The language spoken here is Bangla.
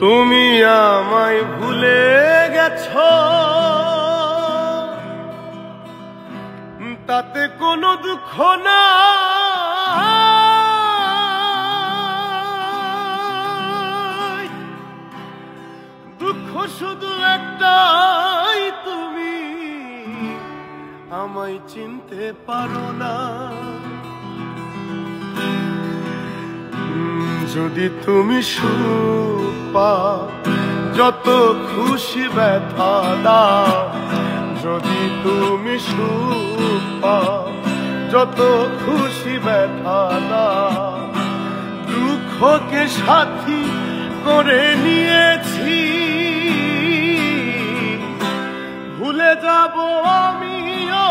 তুমি আমায় ভুলে গেছো, তাতে কোনো দুঃখ না। দুঃখ শুধু একটাই, তুমি আমায় চিনতে পারো না। যদি তুমি সুখ পাও, যত খুশি ব্যথা দাও। যদি তুমি সুখ পাও, যত খুশি ব্যথা দাও। দুঃখকে সাথী করে নিয়েছি, ভুলে যাব আমিও